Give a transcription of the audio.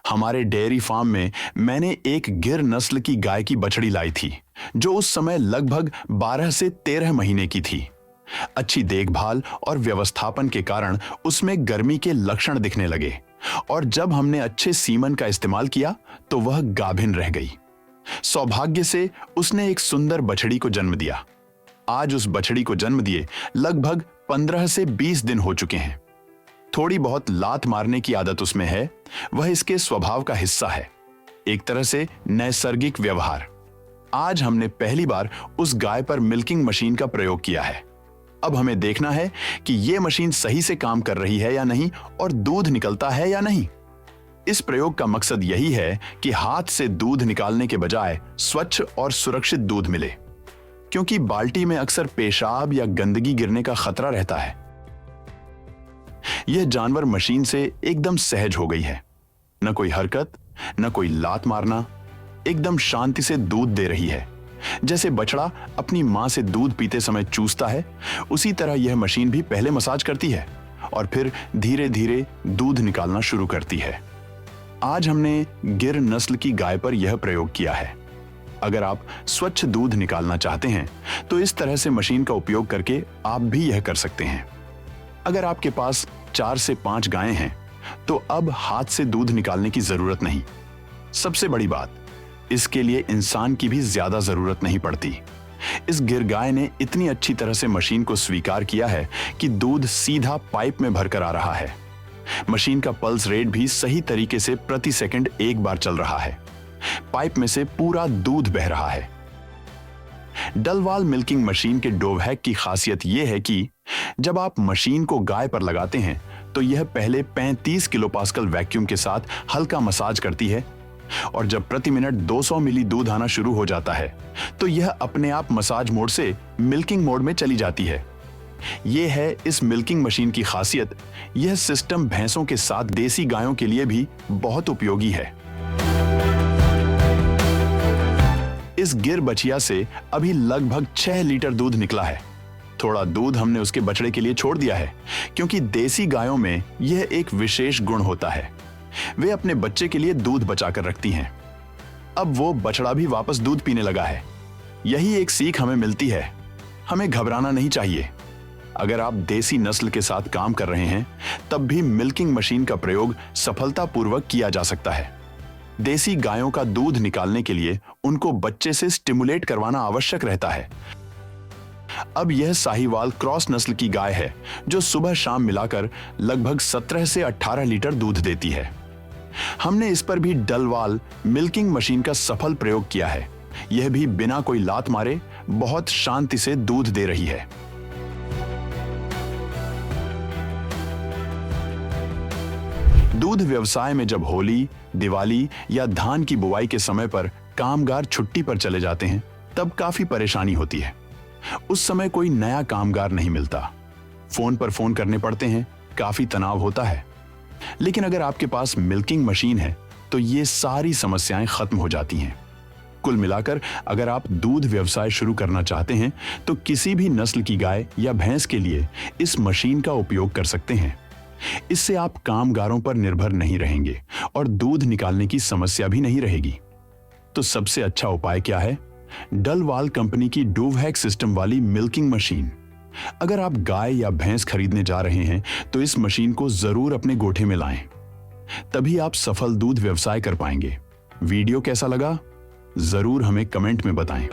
हमारे dairy farm में मैंने एक गिर नस्ल की गाय की बछड़ी लाई थी, जो उस समय लगभग 12 से 13 महीने की थी। अच्छी देखभाल और व्यवस्थापन के कारण उसमें गर्मी के लक्षण दिखने लगे और जब हमने अच्छे सीमन का इस्तेमाल किया तो वह गाभिन रह गई। सौभाग्य से उसने एक सुंदर बछड़ी को जन्म दिया। आज उस बछड़ी को जन्म दिए लगभग 15 से 20 दिन हो चुके हैं। थोड़ी बहुत लात मारने की आदत उसमें है, वह इसके स्वभाव का हिस्सा है, एक तरह से नैसर्गिक व्यवहार। आज हमने पहली बार उस गाय पर मिल्किंग मशीन का प्रयोग किया है। अब हमें देखना है कि यह मशीन सही से काम कर रही है या नहीं और दूध निकलता है या नहीं। इस प्रयोग का मकसद यही है कि हाथ से दूध निकालने के बजाय स्वच्छ और सुरक्षित दूध मिले, क्योंकि बाल्टी में अक्सर पेशाब या गंदगी गिरने का खतरा रहता है। यह जानवर मशीन से एकदम सहज हो गई है, न कोई हरकत, न कोई लात मारना, एकदम शांति से दूध दे रही है। जैसे बछड़ा अपनी मां से दूध पीते समय चूसता है, उसी तरह यह मशीन भी पहले मसाज करती है और फिर धीरे धीरे दूध निकालना शुरू करती है। आज हमने गिर नस्ल की गाय पर यह प्रयोग किया है। अगर आप स्वच्छ दूध निकालना चाहते हैं तो इस तरह से मशीन का उपयोग करके आप भी यह कर सकते हैं। अगर आपके पास 4 से 5 गायें हैं तो अब हाथ से दूध निकालने की जरूरत नहीं। सबसे बड़ी बात, इसके लिए इंसान की भी ज्यादा जरूरत नहीं पड़ती। इस गिर गाय ने इतनी अच्छी तरह से मशीन को स्वीकार किया है कि दूध सीधा पाइप में भरकर आ रहा है। मशीन का पल्स रेट भी सही तरीके से प्रति सेकंड 1 बार चल रहा है। पाइप में से पूरा दूध बह रहा है। डलवाल मिल्किंग मशीन के डोवहैक की खासियत यह है कि जब आप मशीन को गाय पर लगाते हैं तो यह पहले 35 किलोपास्कल वैक्यूम के साथ हल्का मसाज करती है और जब प्रति मिनट 200 मिली दूध आना शुरू हो जाता है तो यह अपने आप मसाज मोड से मिल्किंग मोड में चली जाती है। यह है इस मिल्किंग मशीन की खासियत। यह सिस्टम भैंसों के साथ देसी गायों के लिए भी बहुत उपयोगी है। इस गिर बछिया से अभी लगभग 6 लीटर दूध निकला है। थोड़ा दूध हमने उसके बछड़े के लिए छोड़ दिया है, क्योंकि देसी गायों में यह एक विशेष गुण होता है, वे अपने बच्चे के लिए दूध बचाकर रखती हैं। अब वो बछड़ा भी वापस दूध पीने लगा है। यही एक सीख हमें मिलती है, हमें घबराना नहीं चाहिए। अगर आप देसी नस्ल के साथ काम कर रहे हैं तब भी मिल्किंग मशीन का प्रयोग सफलतापूर्वक किया जा सकता है। देसी गायों का दूध निकालने के लिए उनको बच्चे से स्टिमुलेट करवाना आवश्यक रहता है। अब यह साहीवाल क्रॉस नस्ल की गाय है जो सुबह शाम मिलाकर लगभग 17 से 18 लीटर दूध देती है। हमने इस पर भी डलवाल मिल्किंग मशीन का सफल प्रयोग किया है। यह भी बिना कोई लात मारे बहुत शांति से दूध दे रही है। दूध व्यवसाय में जब होली, दिवाली या धान की बुवाई के समय पर कामगार छुट्टी पर चले जाते हैं तब काफी परेशानी होती है। उस समय कोई नया कामगार नहीं मिलता, फोन पर फोन करने पड़ते हैं, काफी तनाव होता है। लेकिन अगर आपके पास मिल्किंग मशीन है तो ये सारी समस्याएं खत्म हो जाती हैं। कुल मिलाकर अगर आप दूध व्यवसाय शुरू करना चाहते हैं तो किसी भी नस्ल की गाय या भैंस के लिए इस मशीन का उपयोग कर सकते हैं। इससे आप कामगारों पर निर्भर नहीं रहेंगे और दूध निकालने की समस्या भी नहीं रहेगी। तो सबसे अच्छा उपाय क्या है? डलवाल कंपनी की डोवहैक सिस्टम वाली मिल्किंग मशीन। अगर आप गाय या भैंस खरीदने जा रहे हैं तो इस मशीन को जरूर अपने गोठे में लाएं, तभी आप सफल दूध व्यवसाय कर पाएंगे। वीडियो कैसा लगा जरूर हमें कमेंट में बताएं।